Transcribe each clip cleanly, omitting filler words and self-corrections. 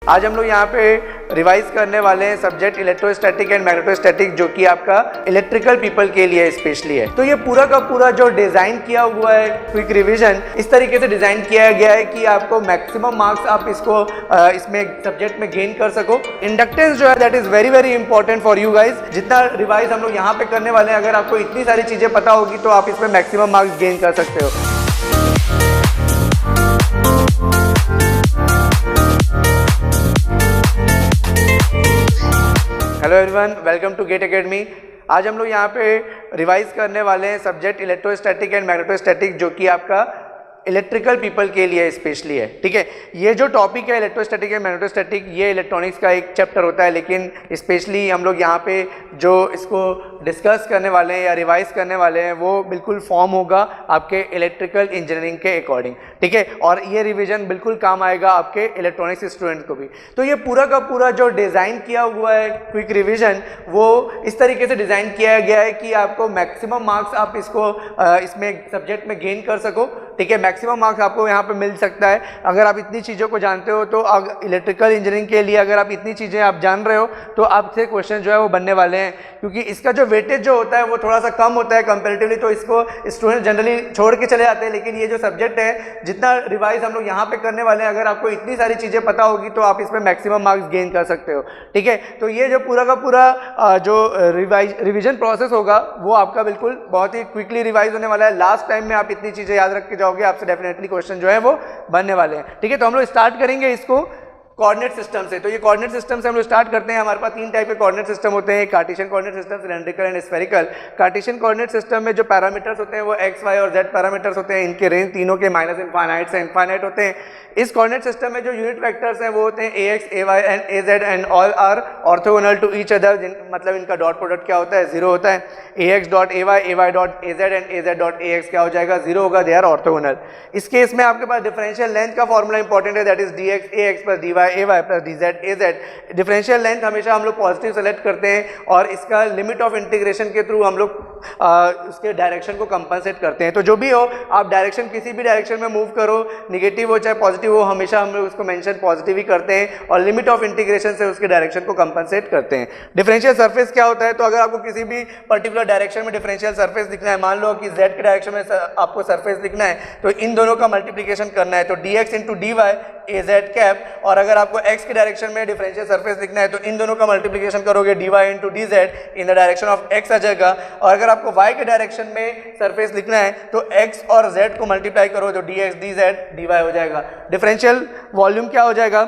आज हम लोग यहाँ पे रिवाइज करने वाले हैं सब्जेक्ट इलेक्ट्रोस्टैटिक एंड मैग्नेटोस्टैटिक, जो कि आपका इलेक्ट्रिकल पीपल के लिए स्पेशली है। तो ये पूरा का पूरा जो डिजाइन किया हुआ है क्विक रिवीजन, इस तरीके से डिजाइन किया गया है कि आपको मैक्सिमम मार्क्स आप इसको इसमें सब्जेक्ट में गेन कर सको। इंडक्टेंस जो है that is very very important for you guys. जितना रिवाइज हम लोग यहाँ पे करने वाले हैं, अगर आपको इतनी सारी चीजें पता होगी तो आप इसमें मैक्सिमम मार्क्स गेन कर सकते हो। Hello everyone, welcome to GATE Academy. आज हम लोग यहाँ पे रिवाइज करने वाले हैं सब्जेक्ट इलेक्ट्रोस्टैटिक एंड मैग्नेटोस्टैटिक, जो कि आपका इलेक्ट्रिकल पीपल के लिए स्पेशली है। ठीक है, ये जो टॉपिक है इलेक्ट्रोस्टैटिक एंड मैग्नेटोस्टैटिक, ये इलेक्ट्रॉनिक्स का एक चैप्टर होता है, लेकिन स्पेशली हम लोग यहाँ पे जो इसको डिस्कस करने वाले हैं या रिवाइज करने वाले हैं वो बिल्कुल फॉर्म होगा आपके इलेक्ट्रिकल इंजीनियरिंग के अकॉर्डिंग। ठीक है, और ये रिवीजन बिल्कुल काम आएगा आपके इलेक्ट्रॉनिक्स स्टूडेंट को भी। तो ये पूरा का पूरा जो डिज़ाइन किया हुआ है क्विक रिवीजन, वो इस तरीके से डिज़ाइन किया गया है कि आपको मैक्सिमम मार्क्स आप इसको इसमें सब्जेक्ट में गेन कर सको। ठीक है, मैक्सिमम मार्क्स आपको यहाँ पे मिल सकता है अगर आप इतनी चीज़ों को जानते हो। तो इलेक्ट्रिकल इंजीनियरिंग के लिए अगर आप इतनी चीज़ें आप जान रहे हो तो आपसे क्वेश्चन जो है वो बनने वाले हैं, क्योंकि इसका जो वेटेज जो होता है वो थोड़ा सा कम होता है कंपैरेटिवली, तो इसको स्टूडेंट जनरली छोड़ के चले जाते हैं। लेकिन ये जो सब्जेक्ट है, जितना रिवाइज हम लोग यहाँ पे करने वाले हैं, अगर आपको इतनी सारी चीज़ें पता होगी तो आप इसमें मैक्सिमम मार्क्स गेन कर सकते हो। ठीक है, तो ये जो पूरा का पूरा जो रिविजन प्रोसेस होगा वो आपका बिल्कुल बहुत ही क्विकली रिवाइज होने वाला है। लास्ट टाइम में आप इतनी चीज़ें याद रख के जाओगे, आपसे डेफिनेटली क्वेश्चन जो है वो बनने वाले हैं। ठीक है, तो हम लोग स्टार्ट करेंगे इसको कोऑर्डिनेट सिस्टम से। तो ये कोऑर्डिनेट सिस्टम से हम लोग स्टार्ट करते हैं। हमारे पास तीन टाइप के कोऑर्डिनेट सिस्टम होते हैं, Cartesian coordinate system, cylindrical and spherical. Cartesian coordinate system में जो पैरामीटर्स होते हैं वो एक्स, वाई और जेड पैरामीटर्स होते हैं। इनके रेंज तीनों के माइनस इनफाइनाइट से इनफाइनाइट होते हैं। इस कोऑर्डिनेट सिस्टम में जो यूनिट वेक्टर्स हैं वो होते हैं A X, A Y and A Z, and all are orthogonal to each other. मतलब इनका डॉट प्रोडक्ट क्या होता है, जीरो होता है। A X dot A Y dot A Z and A Z dot A X क्या हो जाएगा, जीरो होगा, दे आर ऑर्थोगोनल। इस केस में आपके पास डिफरेंशियल लेंथ का फॉर्मूला इंपॉर्टेंट है, that is D X A X plus D Y A Y plus D Z A Z. Differential length हमेशा हम लोग पॉजिटिव सेलेक्ट करते हैं और इसका लिमिट ऑफ इंटीग्रेशन के थ्रू हम लोग उसके डायरेक्शन को कंपनसेट करते हैं। तो जो भी हो, आप डायरेक्शन किसी भी डायरेक्शन में मूव करो, निगेटिव हो चाहे पॉजिटिव हो, हमेशा हम लोग उसको मेंशन पॉजिटिव ही करते हैं और लिमिट ऑफ इंटीग्रेशन से उसके डायरेक्शन को कंपनसेट करते हैं। डिफरेंशियल सरफेस क्या होता है, तो अगर आपको किसी भी पर्टिकुलर डायरेक्शन में डिफरेंशियल सरफेस दिखना है, मान लो कि जेड के डायरेक्शन में आपको सरफेस दिखना है, तो इन दोनों का मल्टीप्लीकेशन करना है, तो D x into D Y A Z cap. और अगर आपको एक्स के डायरेक्शन में डिफरेंशियल सरफेस दिखना है तो इन दोनों का मल्टीप्लीकेशन करोगे, D Y into D Z in the direction of X आ जाएगा। और अगर आपको वाई के डायरेक्शन में सरफेस लिखना है तो एक्स और जेड को मल्टीप्लाई करो, तो D x d z d y हो जाएगा। डिफरेंशियल वॉल्यूम क्या हो जाएगा,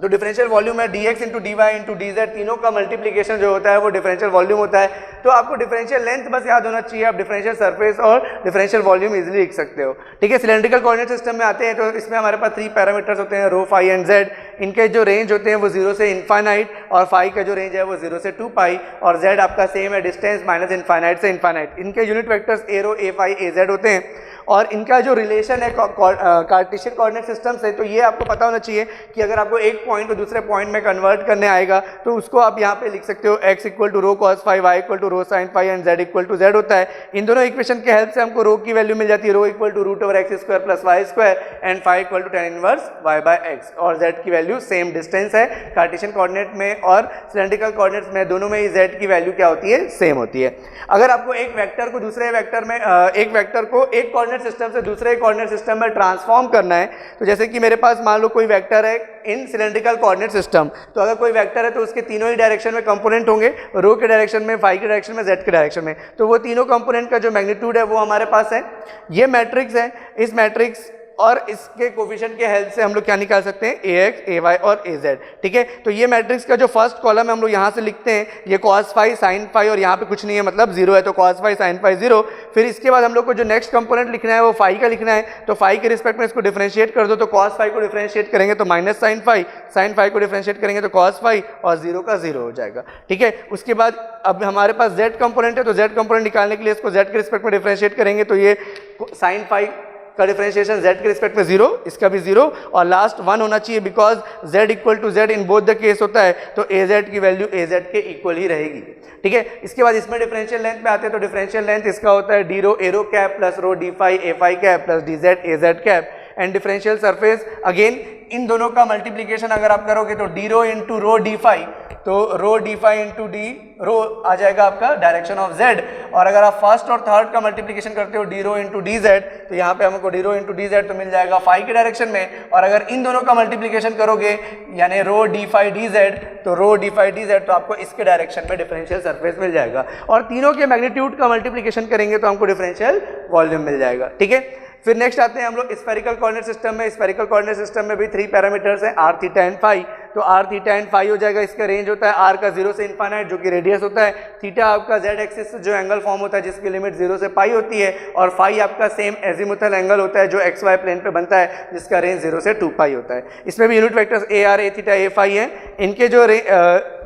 तो डिफरेंशियल वॉल्यूम है d x into D Y into D z, तीनों का मल्टीप्लीकेशन जो होता है वो डिफरेंशियल वॉल्यूम होता है। तो आपको डिफरेंशियल लेंथ बस याद होना चाहिए, आप डिफरेंशियल सरफेस और डिफरेंशियल वॉल्यूम इजीली लिख सकते हो। ठीक है, सिलेंड्रिकल कोऑर्डिनेट सिस्टम में आते हैं तो इसमें हमारे पास 3 पैरामीटर्स होते हैं, रो, फाई एंड जेड। इनके जो रेंज होते हैं वो 0 से इनफाइनाइट, और फाई का जो रेंज है वो 0 से 2 पाई, और जेड आपका सेम है, डिस्टेंस माइनस इनफाइनाइट से इनफाइनाइट। इनके unit vectors a rho, a phi, a z होते हैं। और इनका जो रिलेशन है कार्टेशियन कोऑर्डिनेट सिस्टम से, तो ये आपको पता होना चाहिए कि अगर आपको एक पॉइंट को दूसरे पॉइंट में कन्वर्ट करने आएगा तो उसको आप यहाँ पे लिख सकते हो x equal to rho cos phi, y equal to rho sine phi and z equal to z होता है। इन दोनों इक्वेशन के हेल्प से हमको रो की वैल्यू मिल जाती है, rho equal to root over X square plus Y square and phi equal to tan inverse y by x। और z की वैल्यू सेम डिस्टेंस है कार्टेशियन कोऑर्डिनेट में और सिलेंड्रिकल कोऑर्डिनेट्स में, दोनों में ही z की वैल्यू क्या होती है, सेम होती है। अगर आपको एक वेक्टर को दूसरे वेक्टर में एक वेक्टर को एक कोऑर्डिनेट सिस्टम से दूसरे कोऑर्डिनेट सिस्टम में ट्रांसफॉर्म करना है, तो जैसे कि मेरे पास मान लो कोई वेक्टर है इन सिलेंड्रिकल कोऑर्डिनेट सिस्टम, तो अगर कोई वेक्टर है तो उसके तीनों ही डायरेक्शन में कंपोनेंट होंगे, रो के डायरेक्शन में, फाई के डायरेक्शन में, जेड के डायरेक्शन में। तो वो तीनों कंपोनेंट का जो मैग्नीट्यूड है वो हमारे पास है। ये मैट्रिक्स है, इस मैट्रिक्स और इसके कोफिशिएंट के हेल्प से हम लोग क्या निकाल सकते हैं, ए एक्स, ए वाई और ए जेड। ठीक है, तो ये मैट्रिक्स का जो फर्स्ट कॉलम है हम लोग यहाँ से लिखते हैं, ये कॉस फाई साइन फाई, और यहाँ पे कुछ नहीं है मतलब जीरो है, तो cos phi sine phi zero. फिर इसके बाद हम लोग को जो नेक्स्ट कंपोनेंट लिखना है वो फाई का लिखना है, तो फाई के रिस्पेक्ट में इसको डिफरेंशिएट कर दो, तो कॉस फाई को डिफरेंशिएट करेंगे तो minus sine phi, sine phi को डिफरेंशिएट करेंगे तो कॉस फाई, और जीरो का जीरो हो जाएगा। ठीक है, उसके बाद अब हमारे पास जेड कंपोनेंट है, तो जेड कंपोनेंट निकालने के लिए इसको जेड के रिस्पेक्ट में डिफरेंशिएट करेंगे, तो ये साइन फाई का डिफरेंशिएशन z के रिस्पेक्ट में 0, इसका भी 0, और लास्ट 1 होना चाहिए, because z equal to z in both the case होता है, तो az की वैल्यू az के इक्वल ही रहेगी। ठीक है, इसके बाद इसमें डिफरेंशियल लेंथ में आते हैं, तो डिफरेंशियल लेंथ इसका होता है d rho a rho cap plus rho d phi a phi cap plus D Z A Z cap. And differential surface again इन दोनों का मल्टीप्लीकेशन अगर आप करोगे तो d rho into rho d phi, तो rho d phi into d rho आ जाएगा आपका डायरेक्शन ऑफ जेड। और अगर आप फर्स्ट और थर्ड का मल्टीप्लीकेशन करते हो D rho into D Z, तो यहाँ पे हमको D rho into D Z तो मिल जाएगा फाई के डायरेक्शन में। और अगर इन दोनों का मल्टीप्लीकेशन करोगे यानी रो डी फाई डी जेड, तो rho d phi D Z तो आपको इसके डायरेक्शन में डिफरेंशियल सरफेस मिल जाएगा। और तीनों के मैग्नीट्यूड का मल्टीप्लीकेशन करेंगे तो हमको डिफरेंशियल वॉल्यूम मिल जाएगा। ठीक है, फिर नेक्स्ट आते हैं हम लोग स्फेरिकल कोऑर्डिनेट सिस्टम में। स्फेरिकल कोऑर्डिनेट सिस्टम में भी 3 पैरामीटर्स हैं, आर थीटा एंड फाई। तो आर थीटा एंड फाई हो जाएगा, इसका रेंज होता है आर का 0 से इनफाइनाइट जो कि रेडियस होता है, थीटा आपका जेड एक्सिस से जो एंगल फॉर्म होता है जिसकी लिमिट 0 से पाई होती है, और फाई आपका सेम एजीमुथल एंगल होता है जो एक्स वाई प्लेन पे बनता है जिसका रेंज 0 से 2 पाई होता है। इसमें भी unit vectors A R A theta A phi हैं। इनके जो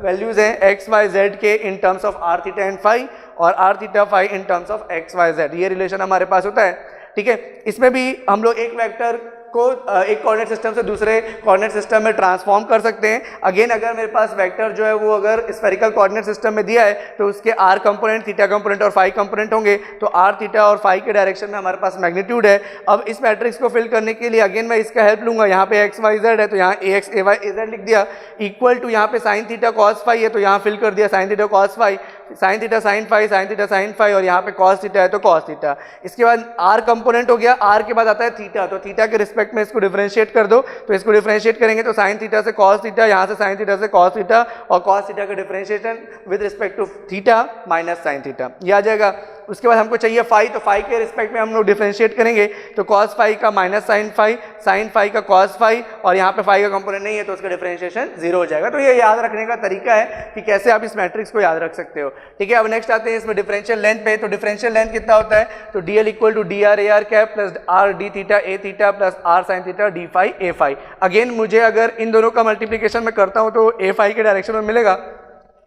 वैल्यूज हैं एक्स वाई जेड के in terms of R theta and phi और R theta phi in terms of X Y Z, ये रिलेशन हमारे पास होता है। ठीक है, इसमें भी हम लोग एक वेक्टर को एक कोऑर्डिनेट सिस्टम से दूसरे कोऑर्डिनेट सिस्टम में ट्रांसफॉर्म कर सकते हैं। अगेन अगर मेरे पास वेक्टर जो है वो अगर स्फेरिकल कोऑर्डिनेट सिस्टम में दिया है तो उसके आर कंपोनेंट, थीटा कंपोनेंट और फाई कंपोनेंट होंगे, तो आर थीटा और फाई के डायरेक्शन में हमारे पास मैग्नीट्यूड है। अब इस मैट्रिक्स को फिल करने के लिए अगेन मैं इसका हेल्प लूंगा। यहाँ पे एक्स वाई जेड है तो यहाँ ए X A Y A Z लिख दिया, इक्वल टू यहाँ पे साइन थीटा कॉस फाई है तो यहाँ फिल कर दिया sine theta cos phi, sine theta sine phi, sine theta sine phi, और यहाँ पे कॉस थीटा है तो कॉस थीटा। इसके बाद आर कंपोनेंट हो गया, आर के बाद आता है थीटा, तो थीटा के रिस्पेक्ट में इसको डिफरेंशिएट कर दो, तो इसको डिफरेंशिएट करेंगे तो साइन थीटा से कॉस थीटा, यहाँ से साइन थीटा से कॉस थीटा, और कॉस थीटा का differentiation with respect to theta minus sine theta, ये आ जाएगा। उसके बाद हमको चाहिए फाई, तो फाई के रिस्पेक्ट में हम लोग डिफरेंशिएट करेंगे तो कॉस फाई का माइनस साइन फाई का कॉस फाई, और यहाँ पे फाई का कंपोनेंट नहीं है तो उसका डिफरेंशिएशन 0 हो जाएगा। तो ये याद रखने का तरीका है कि कैसे आप इस मैट्रिक्स को याद रख सकते हो। ठीक है, अब नेक्स्ट आते हैं इसमें डिफरेंशियल लेंथ पे। तो डिफरेंशियल लेंथ कितना होता है, तो dl equal to d r a r cap plus r D theta a theta plus r sine theta D phi a phi. Again मुझे अगर इन दोनों का मल्टीप्लीकेशन में करता हूँ तो ए फाई के डायरेक्शन में मिलेगा,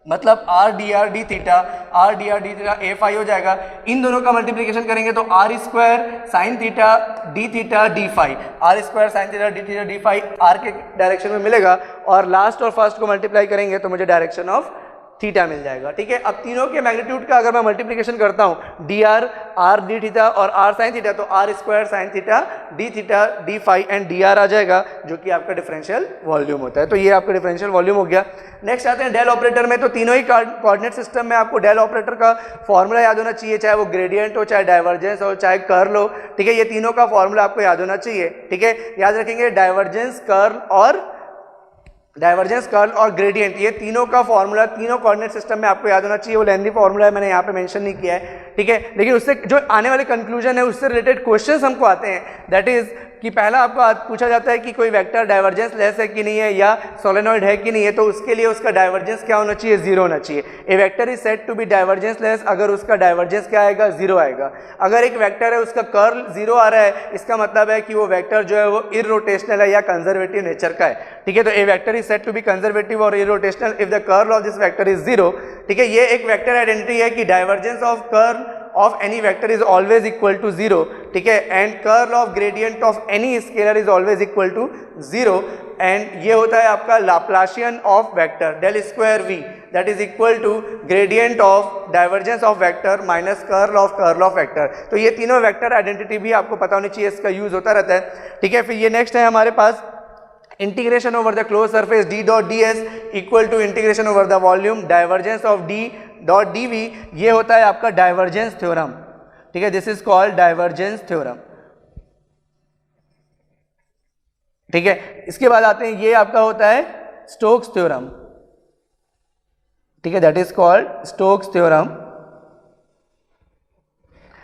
मतलब आर डी डी थीटा ए फाई हो जाएगा। इन दोनों का मल्टीप्लिकेशन करेंगे तो are square sine theta D phi, r square sine theta D phi r के डायरेक्शन में मिलेगा, और लास्ट और फर्स्ट को मल्टीप्लाई करेंगे तो मुझे डायरेक्शन ऑफ थीटा मिल जाएगा। ठीक है, अब तीनों के मैग्नीट्यूड का अगर मैं मल्टीप्लिकेशन करता हूं डी आर डी थीटा और आर साइन थीटा, तो are square sine theta D phi and D R आ जाएगा जो कि आपका डिफरेंशियल वॉल्यूम होता है। तो ये आपका डिफरेंशियल वॉल्यूम हो गया। नेक्स्ट आते हैं डेल ऑपरेटर में। तो तीनों ही कोऑर्डिनेट सिस्टम में आपको डेल ऑपरेटर का फॉर्मूला याद होना चाहिए, चाहे वो ग्रेडियंट हो, चाहे डाइवर्जेंस हो, चाहे कर्ल हो। ठीक है, ये तीनों का फॉर्मूला आपको याद होना चाहिए। ठीक है, याद रखेंगे डाइवर्जेंस कर्ल और ग्रेडियंट, ये तीनों का फॉर्मूला तीनों कोऑर्डिनेट सिस्टम में आपको याद होना चाहिए। वो लेंथी फॉर्मूला है, मैंने यहाँ पे मेंशन नहीं किया है। ठीक है, लेकिन उससे जो आने वाले कंक्लूजन है उससे रिलेटेड क्वेश्चंस हमको आते हैं। दैट इज कि पहला आपको पूछा जाता है कि कोई वेक्टर डाइवर्जेंस लेस है कि नहीं है या सोलेनॉइड है कि नहीं है, तो उसके लिए उसका डाइवर्जेंस क्या होना चाहिए, 0 होना चाहिए। A vector is said to be divergence less अगर उसका डाइवर्जेंस क्या आएगा, 0 आएगा। अगर एक वेक्टर है उसका कर्ल 0 आ रहा है, इसका मतलब है कि वो वेक्टर जो है वो इररोटेशनल है या कंजर्वेटिव नेचर का है। ठीक है, तो a vector is said to be conservative और irrotational if the curl of this vector is 0। ठीक है, ये एक वेक्टर आइडेंटिटी है कि divergence of curl of any vector is always equal to 0. ठीक है, and curl of gradient of any scalar is always equal to 0, and ये होता है आपका Laplacian of vector del square v that is equal to gradient of divergence of vector minus curl of vector। तो ये तीनों vector identity भी आपको पता होनी चाहिए, इसका यूज होता रहता है। ठीक है, फिर ये नेक्स्ट है हमारे पास integration over the close surface d dot D S equal to integration over the volume divergence of d dot D V, ये होता है आपका डाइवर्जेंस थ्योरम। ठीक है, this is called divergence theorem. ठीक है, इसके बाद आते हैं ये आपका होता है स्टोक्स थ्योरम। ठीक है, that is called Stokes theorem.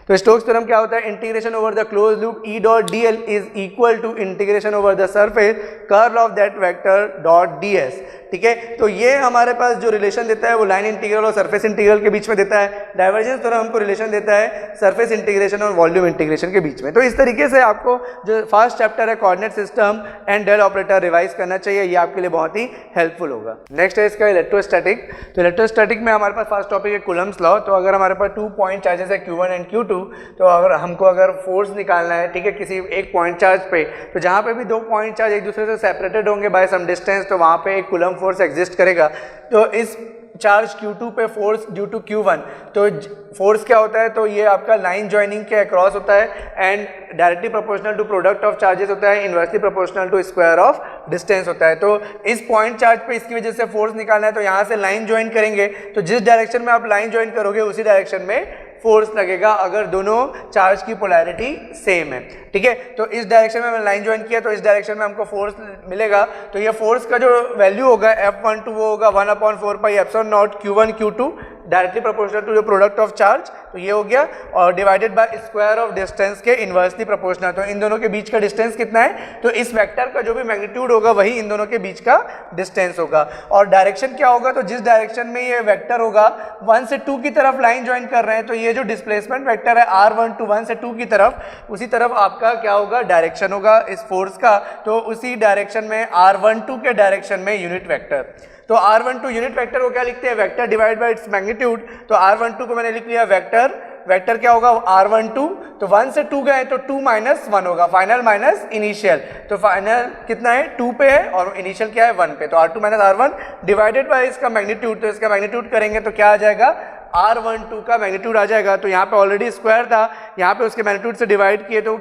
तो स्टोक्स थ्योरम क्या होता है, integration over the close loop e dot d l is equal to integration over the surface curl of that vector dot D S. ठीक है, तो ये हमारे पास जो रिलेशन देता है वो लाइन इंटीग्रल और सरफेस इंटीग्रल के बीच में देता है। डाइवर्जेंस थ्योरम हमको रिलेशन देता है सरफेस इंटीग्रेशन और वॉल्यूम इंटीग्रेशन के बीच में। तो इस तरीके से आपको जो फर्स्ट चैप्टर है coordinate system and del operator revise करना चाहिए, ये आपके लिए बहुत ही हेल्पफुल होगा। नेक्स्ट है इसका इलेक्ट्रोस्टैटिक। तो इलेक्ट्रोस्टैटिक में हमारे पास फर्स्ट टॉपिक है कूलम्स लॉ। तो अगर हमारे पास 2 पॉइंट चार्जेस है Q1 एंड Q2, तो अगर फोर्स निकालना है, ठीक है, किसी एक पॉइंट चार्ज पे, तो जहाँ पे भी 2 पॉइंट चार्ज एक दूसरे से सेपरेटेड होंगे बाय सम डिस्टेंस, तो वहाँ पे एक कूलम फोर्स एग्जिस्ट करेगा। तो इस चार्ज Q2 पे फोर्स ड्यू टू Q1, तो फोर्स क्या होता है, तो ये आपका लाइन ज्वाइनिंग के अक्रॉस होता है and directly proportional to product of charges होता है, inversely proportional to square of distance होता है। तो इस पॉइंट चार्ज पे इसकी वजह से फोर्स निकालना है, तो यहाँ से लाइन ज्वाइन करेंगे, तो जिस डायरेक्शन में आप लाइन ज्वाइन करोगे उसी डायरेक्शन में फोर्स लगेगा अगर दोनों चार्ज की पोलैरिटी सेम है, ठीक है। तो इस डायरेक्शन में मैंने लाइन ज्वाइन किया तो इस डायरेक्शन में हमको फोर्स मिलेगा, तो ये फोर्स का जो वैल्यू होगा F12 वो होगा 1/4πε0 Q1 Q2 directly proportional to जो प्रोडक्ट ऑफ चार्ज, तो ये हो गया, और divided by square of distance के इनवर्सली प्रोपोर्शनल। तो इन दोनों के बीच का डिस्टेंस कितना है, तो इस वेक्टर का जो भी मैग्नीट्यूड होगा वही इन दोनों के बीच का डिस्टेंस होगा। और डायरेक्शन क्या होगा, तो जिस डायरेक्शन में ये वेक्टर होगा 1 से 2 की तरफ लाइन ज्वाइन कर रहे हैं, तो ये जो डिस्प्लेसमेंट वेक्टर है R12 1 से 2 की तरफ, उसी तरफ आपका क्या होगा, डायरेक्शन होगा इस फोर्स का, तो उसी डायरेक्शन में R12 के डायरेक्शन में यूनिट वेक्टर। तो R12 यूनिट वेक्टर को क्या लिखते हैं, vector divide by its magnitude. तो R12 को मैंने लिख लिया वेक्टर, वेक्टर क्या होगा R12, तो 1 से 2 गए तो 2 माइनस 1 होगा, फाइनल माइनस इनिशियल, तो फाइनल कितना है 2 पे है और इनिशियल क्या है 1 पे, तो R2 minus R1 divided by इसका मैग्नीट्यूड, तो इसका मैग्नीट्यूड करेंगे तो क्या आ जाएगा, R12 का मैग्नीट्यूड आ जाएगा। तो यहाँ पे ऑलरेडी स्क्वायर था, यहाँ पे उसके मैग्नीट्यूड से डिवाइड किए तो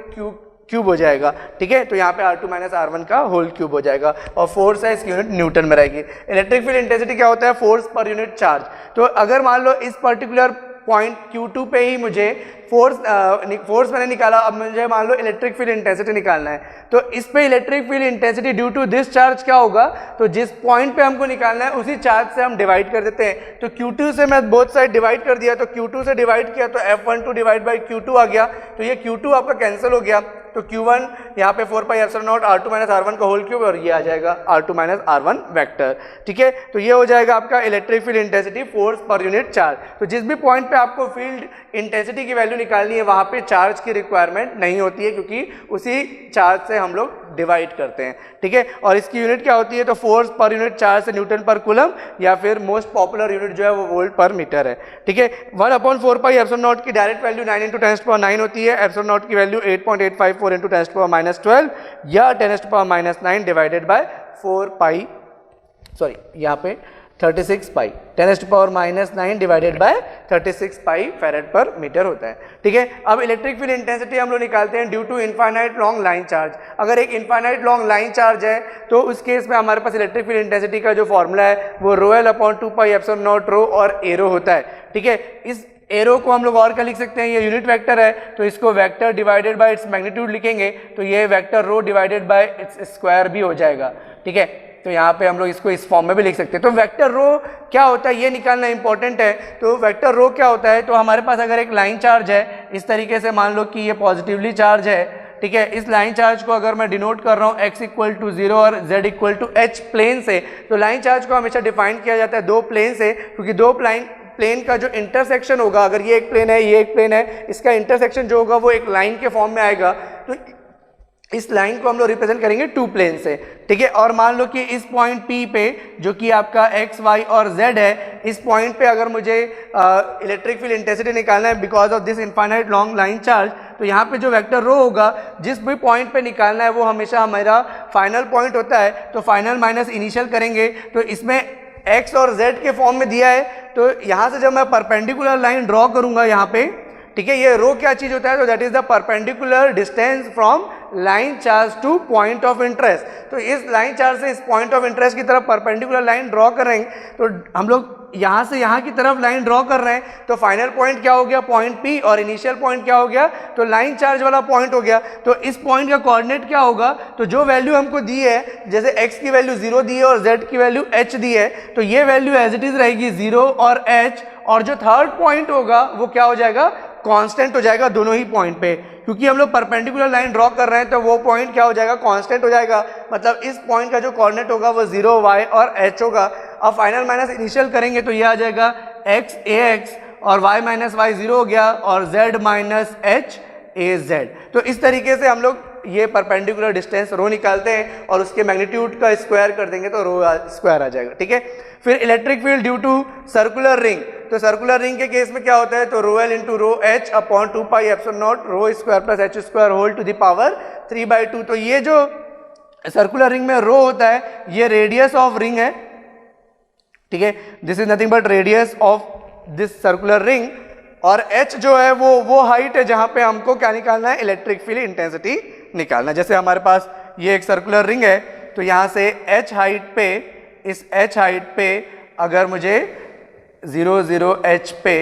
क्यूब हो जाएगा, ठीक है। तो यहाँ पे R2 माइनस R1 का होल क्यूब हो जाएगा, और फोर्स है इसकी यूनिट न्यूटन में रहेगी। इलेक्ट्रिक फील्ड इंटेंसिटी क्या होता है, फोर्स पर यूनिट चार्ज। तो अगर मान लो इस पर्टिकुलर पॉइंट Q2 पे ही मुझे फोर्स मैंने निकाला, अब मुझे मान लो इलेक्ट्रिक फील्ड इंटेंसिटी निकालना है, तो इस पे electric field intensity due to this charge क्या होगा, तो जिस पॉइंट पे हमको निकालना है उसी चार्ज से हम डिवाइड कर देते हैं। तो Q2 से मैं बोथ साइड डिवाइड कर दिया, तो Q2 से डिवाइड किया तो F12 डिवाइड बाई Q2 आ गया, तो ये Q2 आपका कैंसिल हो गया, तो Q1 यहाँ पे 4πε0 R2 माइनस R1 का होल क्यूब, और ये आ जाएगा R2 माइनस R1 वेक्टर, ठीक है। तो ये हो जाएगा आपका electric field intensity force per unit charge. तो जिस भी पॉइंट पे आपको फील्ड इंटेंसिटी की वैल्यू निकालनी है वहाँ पे चार्ज की रिक्वायरमेंट नहीं होती है, क्योंकि उसी चार्ज से हम लोग डिवाइड करते हैं, ठीक है। और इसकी यूनिट क्या होती है, तो फोर्स पर यूनिट चार्ज से न्यूटन पर कूलम, या फिर मोस्ट पॉपुलर यूनिट जो है वो वोल्ट पर मीटर है, ठीक है। 1/4πε0 की डायरेक्ट वैल्यू 9 × 10⁻⁹ होती है, ε0 की वैल्यू 8.854 × 10⁻12 या 10⁻⁹ divided by 36 pi 10⁻⁹ divided by 36 pi farad पर मीटर होता है, ठीक है। अब इलेक्ट्रिक फील्ड इंटेंसिटी हम लोग निकालते हैं due to infinite long line charge. अगर एक इनफाइनाइट लॉन्ग लाइन चार्ज है तो उस केस में हमारे पास इलेक्ट्रिक फील्ड इंटेंसिटी का जो फॉर्मूला है वो ρl/2πε0 ρ और एरो होता है, ठीक है। इस एरो को हम लोग और क्या लिख सकते हैं, ये यूनिट वेक्टर है तो इसको vector divided by its magnitude लिखेंगे, तो ये vector rho divided by its square भी हो जाएगा, ठीक है। तो यहाँ पे हम लोग इसको इस फॉर्म में भी लिख सकते हैं। तो वेक्टर रो क्या होता है ये निकालना इंपॉर्टेंट है। तो वेक्टर रो क्या होता है, तो हमारे पास अगर एक लाइन चार्ज है इस तरीके से, मान लो कि ये पॉजिटिवली चार्ज है, ठीक है। इस लाइन चार्ज को अगर मैं डिनोट कर रहा हूँ x=0 और z=h प्लेन से, तो लाइन चार्ज को हमेशा डिफाइन किया जाता है दो प्लेन से, क्योंकि दो प्लेन का जो इंटरसेक्शन होगा, अगर ये एक प्लेन है ये एक प्लेन है, इसका इंटरसेक्शन जो होगा वो एक लाइन के फॉर्म में आएगा। तो इस लाइन को हम लोग रिप्रेजेंट करेंगे टू प्लेन से, ठीक है। और मान लो कि इस पॉइंट P पे जो कि आपका x, y और z है, इस पॉइंट पे अगर मुझे इलेक्ट्रिक फील्ड इंटेंसिटी निकालना है because of this infinite long line charge, तो यहाँ पे जो वेक्टर रो होगा जिस भी पॉइंट पे निकालना है वो हमेशा हमारा फाइनल पॉइंट होता है। तो फाइनल माइनस इनिशियल करेंगे, तो इसमें x और z के फॉर्म में दिया है, तो यहाँ से जब मैं परपेंडिकुलर लाइन ड्रॉ करूंगा यहाँ पे, ठीक है, ये रो क्या चीज होता है, तो that is the perpendicular distance from line charge two point of interest. तो इस लाइन चार्ज से इस पॉइंट ऑफ इंटरेस्ट की तरफ परपेंडिकुलर लाइन ड्रॉ कर रहे हैं, तो हम लोग यहाँ से यहाँ की तरफ लाइन ड्रॉ कर रहे हैं, तो फाइनल पॉइंट क्या हो गया, पॉइंट P, और इनिशियल पॉइंट क्या हो गया, तो लाइन चार्ज वाला पॉइंट हो गया। तो इस पॉइंट का कोऑर्डिनेट क्या होगा, तो जो वैल्यू हमको दी है, जैसे x की वैल्यू 0 दी है और z की वैल्यू h दी है, तो ये वैल्यू एज इट इज रहेगी 0 और h, और जो थर्ड पॉइंट होगा वो क्या हो जाएगा, कांस्टेंट हो जाएगा दोनों ही पॉइंट पे, क्योंकि हम लोग परपेंडिकुलर लाइन ड्रॉ कर रहे हैं, तो वो पॉइंट क्या हो जाएगा, कांस्टेंट हो जाएगा। मतलब इस पॉइंट का जो कोऑर्डिनेट होगा वो 0, y और h होगा। अब फाइनल माइनस इनिशियल करेंगे तो ये आ जाएगा x ax और y माइनस y 0 हो गया, और z माइनस h az। तो इस तरीके से हम लोग ये परपेंडिकुलर डिस्टेंस रो निकालते हैं और उसके मैग्नीट्यूड का स्क्वायर कर देंगे तो रो स्क्वायर आ जाएगा, ठीक है। फिर electric field due to circular ring, तो सर्कुलर रिंग के केस में क्या होता है, तो ρl × ρh upon 2πε0 rho square plus h square whole to the power 3/2। तो ये जो सर्कुलर रिंग में रो होता है ये रेडियस ऑफ रिंग है, ठीक है, this is nothing but radius of this circular ring, और h जो है वो हाइट है जहां पे हमको क्या निकालना है, इलेक्ट्रिक फील्ड इंटेंसिटी निकालना है। जैसे हमारे पास ये एक सर्कुलर रिंग है, तो यहां से h हाइट पे, इस h हाइट पे अगर मुझे 0 h पे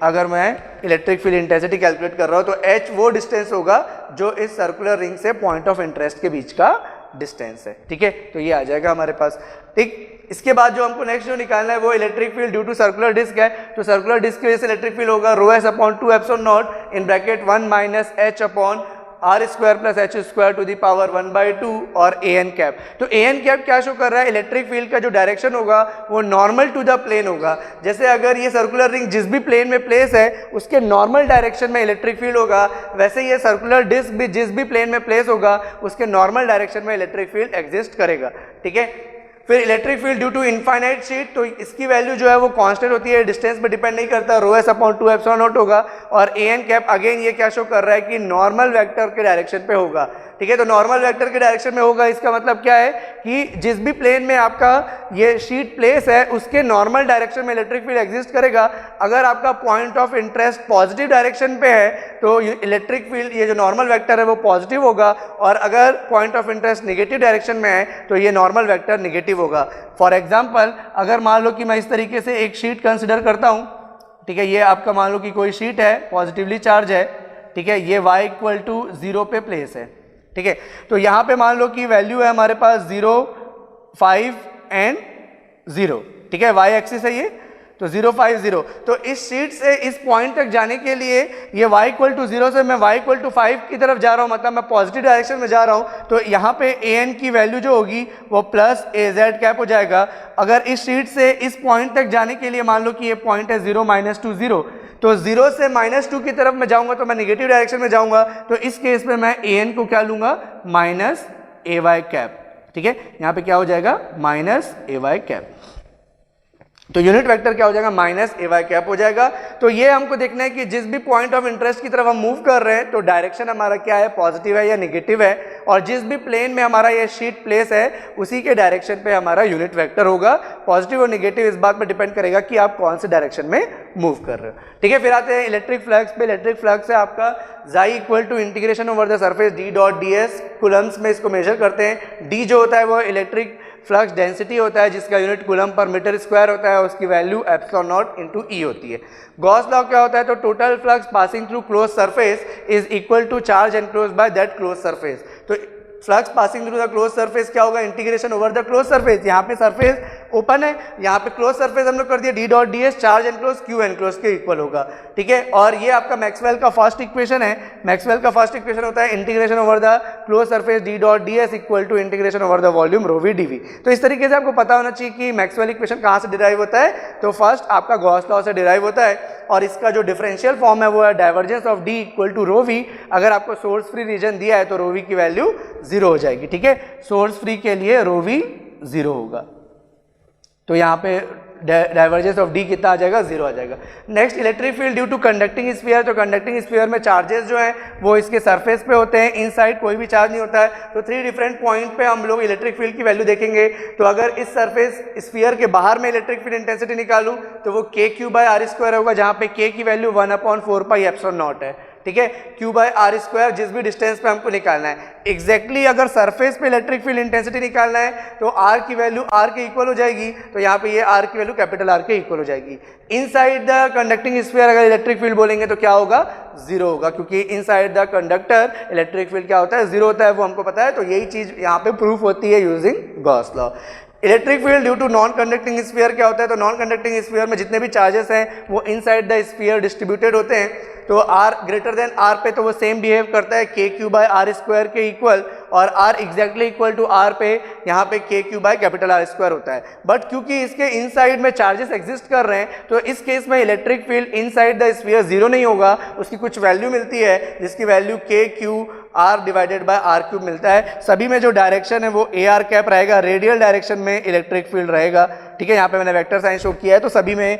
अगर मैं इलेक्ट्रिक फील्ड इंटेंसिटी कैलकुलेट कर रहा हूं, तो h वो डिस्टेंस होगा जो इस सर्कुलर रिंग से पॉइंट ऑफ इंटरेस्ट के बीच का डिस्टेंस है। ठीक है, तो ये आ जाएगा हमारे पास। ठीक, इसके बाद जो हमको नेक्स्ट जो निकालना है वो electric field due to circular disc है। तो सर्कुलर डिस्क की वजह से इलेक्ट्रिक फील्ड होगा ρ s upon 2 epsilon not in bracket 1 minus h upon r square plus h square to the power 1/2 और an कैप। तो an कैप क्या show कर रहा है, इलेक्ट्रिक फील्ड का जो डायरेक्शन होगा वो नॉर्मल टू द प्लेन होगा। जैसे अगर ये सर्कुलर रिंग जिस भी प्लेन में प्लेस है उसके नॉर्मल डायरेक्शन में इलेक्ट्रिक फील्ड होगा, वैसे ये सर्कुलर डिस्क भी जिस भी प्लेन में प्लेस होगा उसके नॉर्मल डायरेक्शन में इलेक्ट्रिक फील्ड एग्जिस्ट करेगा। ठीक है, फिर electric field due to infinite sheet, तो इसकी वैल्यू जो है वो कांस्टेंट होती है, डिस्टेंस पे डिपेंड नहीं करता, ρ s अपॉन 2 एप्सिलॉन नॉट होगा। और an कैप अगेन ये क्या शो कर रहा है कि नॉर्मल वेक्टर के डायरेक्शन पे होगा। ठीक है, तो नॉर्मल वेक्टर के डायरेक्शन में होगा, इसका मतलब क्या है कि जिस भी प्लेन में आपका ये शीट प्लेस है उसके नॉर्मल डायरेक्शन में इलेक्ट्रिक फील्ड एग्जिस्ट करेगा। अगर आपका point of interest positive direction पे है तो इलेक्ट्रिक फील्ड, ये जो नॉर्मल वेक्टर है वो पॉजिटिव होगा, और अगर point of interest negative direction में है तो ये नॉर्मल वेक्टर नेगेटिव होगा। फॉर एग्जाम्पल, अगर मान लो कि मैं इस तरीके से एक शीट कंसिडर करता हूँ, ठीक है, ये आपका मान लो कि कोई शीट है, पॉजिटिवली चार्ज है, ठीक है, ये y इक्वल टू 0 पे प्लेस है। ठीक है, तो यहाँ पे मान लो कि वैल्यू है हमारे पास 0, 5 एंड 0। ठीक है, y एक्सिस है ये, तो 0, 5, 0। तो इस शीट से इस पॉइंट तक जाने के लिए ये y इक्वल टू 0 से मैं y इक्वल टू 5 की तरफ जा रहा हूँ, मतलब मैं पॉजिटिव डायरेक्शन में जा रहा हूँ, तो यहाँ पे an की वैल्यू जो होगी वो प्लस az कैप हो जाएगा। अगर इस शीट से इस पॉइंट तक जाने के लिए मान लो कि ये पॉइंट है 0, -2, 0, तो 0 से -2 की तरफ मैं जाऊंगा तो मैं नेगेटिव डायरेक्शन में जाऊंगा, तो इस केस में मैं an को क्या लूंगा, -ay कैप। ठीक है, यहाँ पे क्या हो जाएगा, -ay कैप। तो यूनिट वेक्टर क्या हो जाएगा, -ay कैप हो जाएगा। तो ये हमको देखना है कि जिस भी पॉइंट ऑफ इंटरेस्ट की तरफ हम मूव कर रहे हैं तो डायरेक्शन हमारा क्या है, पॉजिटिव है या नेगेटिव है, और जिस भी प्लेन में हमारा ये शीट प्लेस है उसी के डायरेक्शन पे हमारा यूनिट वेक्टर होगा। पॉजिटिव और नेगेटिव इस बात पर डिपेंड करेगा कि आप कौन से डायरेक्शन में मूव कर रहे हो। ठीक है, फिर आते हैं इलेक्ट्रिक फ्लक्स पे। इलेक्ट्रिक फ्लक्स है आपका xi equal to integration over the surface d dot ds, coulombs में इसको मेजर करते हैं। d जो होता है वो इलेक्ट्रिक फ्लक्स डेंसिटी होता है जिसका unit coulomb per metre square होता है, उसकी value epsilon naught into E होती है। गॉस लॉ क्या होता है, तो total flux passing through close surface is equal to charge enclosed by that close surface. तो flux passing through the close surface क्या होगा, integration over the close surface. यहाँ पे सरफेस ओपन है, यहाँ पे क्लोज सरफेस हम लोग कर दिया d dot D s, charge enclose q enclose के इक्वल होगा। ठीक है, और ये आपका मैक्सवेल का फर्स्ट इक्वेशन है। मैक्सवेल का फर्स्ट इक्वेशन होता है integration over the close surface d dot D S equal to integration over the volume rho v d v. तो इस तरीके से आपको पता होना चाहिए कि मैक्सवेल इक्वेशन कहाँ से डिराइव होता है, तो फर्स्ट आपका गॉस लॉ से डिराइव होता है, और इसका जो डिफरेंशियल फॉर्म है वो है divergence of d equal to rho v. अगर आपको सोर्स फ्री रीजन दिया है तो रो वी की वैल्यू 0 हो जाएगी। ठीक है, सोर्स फ्री के लिए रो वी 0 होगा, तो यहाँ पे डाइवर्जेंस ऑफ डी कितना आ जाएगा, 0 आ जाएगा। Next, electric field due to conducting sphere. तो कंडक्टिंग स्फीयर में चार्जेस जो हैं वो इसके सरफेस पे होते हैं, इनसाइड कोई भी चार्ज नहीं होता है। तो 3 डिफरेंट पॉइंट पे हम लोग इलेक्ट्रिक फील्ड की वैल्यू देखेंगे। तो अगर इस सरफेस स्फीयर के बाहर में इलेक्ट्रिक फील्ड इंटेंसिटी निकालूं तो वो k/r² होगा, जहाँ पे k की वैल्यू 1/4π एप्सिलॉन नॉट है। ठीक है, q/r² जिस भी डिस्टेंस पे हमको निकालना है। एग्जैक्टली अगर सरफेस पे इलेक्ट्रिक फील्ड इंटेंसिटी निकालना है तो r की वैल्यू r के इक्वल हो जाएगी, तो यहाँ पे ये r की वैल्यू कैपिटल R के इक्वल हो जाएगी। इनसाइड द कंडक्टिंग स्फीयर अगर इलेक्ट्रिक फील्ड बोलेंगे तो क्या होगा, 0 होगा, क्योंकि inside the conductor electric field क्या होता है, 0 होता है, वो हमको पता है। तो यही चीज यहाँ पे प्रूफ होती है using Gauss law. Electric field due to non conducting sphere क्या होता है, तो नॉन कंडक्टिंग स्फीयर में जितने भी चार्जेस हैं वो इनसाइड द स्फीयर डिस्ट्रीब्यूटेड होते हैं। तो r ग्रेटर देन r पे तो वो सेम बिहेव करता है k/r² के इक्वल, और r exactly equal to r पे यहाँ पे k/R² होता है। बट क्योंकि इसके इनसाइड में चार्जेस एग्जिस्ट कर रहे हैं तो इस केस में electric field inside the sphere 0 नहीं होगा, उसकी कुछ वैल्यू मिलती है जिसकी value k/r divided by r³ मिलता है। सभी में जो डायरेक्शन है वो ar कैप रहेगा, रेडियल डायरेक्शन में इलेक्ट्रिक फील्ड रहेगा। ठीक है, यहाँ पे मैंने वेक्टर साइन शो किया है, तो सभी में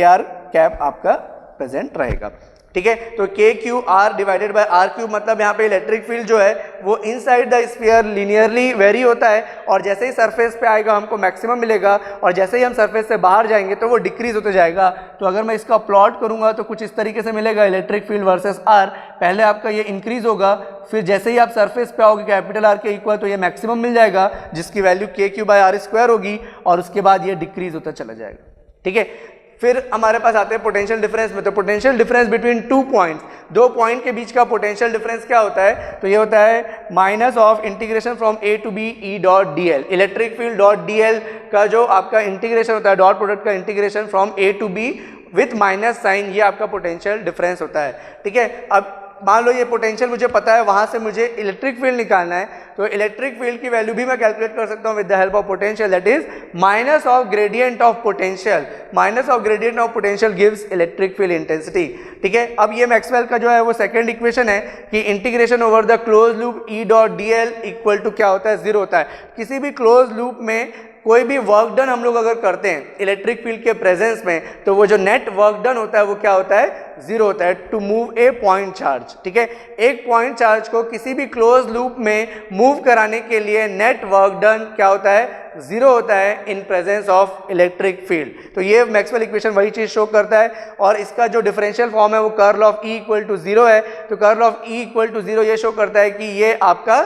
ar कैप आपका प्रेजेंट रहेगा। ठीक है। तो k q r divided by r cube, मतलब यहाँ पे इलेक्ट्रिक फील्ड जो है वो inside the sphere linearly vary होता है, और जैसे ही सरफेस पे आएगा हमको मैक्सिमम मिलेगा, और जैसे ही हम सरफेस से बाहर जाएंगे तो वो डिक्रीज होते जाएगा। तो अगर मैं इसका प्लॉट करूंगा तो कुछ इस तरीके से मिलेगा, इलेक्ट्रिक फील्ड वर्सेस आर। पहले आपका ये इंक्रीज होगा, फिर जैसे ही आप सरफेस पे आओगे कैपिटल आर के इक्वल, तो ये मैक्सिमम मिल जाएगा जिसकी वैल्यू के क्यू बाय आर स्क्वायर होगी, और उसके बाद ये डिक्रीज होता चला जाएगा, ठीक है। फिर हमारे पास आते हैं पोटेंशियल डिफरेंस में। तो potential difference between two points, दो पॉइंट के बीच का पोटेंशियल डिफरेंस क्या होता है, तो ये होता है minus of integration from a to b e dot d l. Electric field dot d l का जो आपका इंटीग्रेशन होता है, डॉट प्रोडक्ट का integration from a to b with minus sign, ये आपका पोटेंशियल डिफरेंस होता है, ठीक है। अब मान लो ये पोटेंशियल मुझे पता है, वहां से मुझे इलेक्ट्रिक फील्ड निकालना है, तो इलेक्ट्रिक फील्ड की वैल्यू भी मैं कैलकुलेट कर सकता हूं with the help of potential, that is minus of gradient of potential. Minus of gradient of potential gives electric field intensity, ठीक है। अब ये मैक्सवेल का जो है वो सेकंड इक्वेशन है कि integration over the close loop e dot d l equal to क्या होता है, जीरो होता है। किसी भी क्लोज लूप में कोई भी वर्क डन हम लोग अगर करते हैं इलेक्ट्रिक फील्ड के प्रेजेंस में, तो वो जो नेट वर्क डन होता है वो क्या होता है, जीरो होता है, to move a point charge, ठीक है। एक पॉइंट चार्ज को किसी भी क्लोज लूप में मूव कराने के लिए नेट वर्क डन क्या होता है, जीरो होता है in presence of electric field. तो ये मैक्सवेल इक्वेशन वही चीज शो करता है, और इसका जो डिफरेंशियल फॉर्म है वो curl of e equal to zero है। तो curl of e equal to zero ये शो करता है कि ये आपका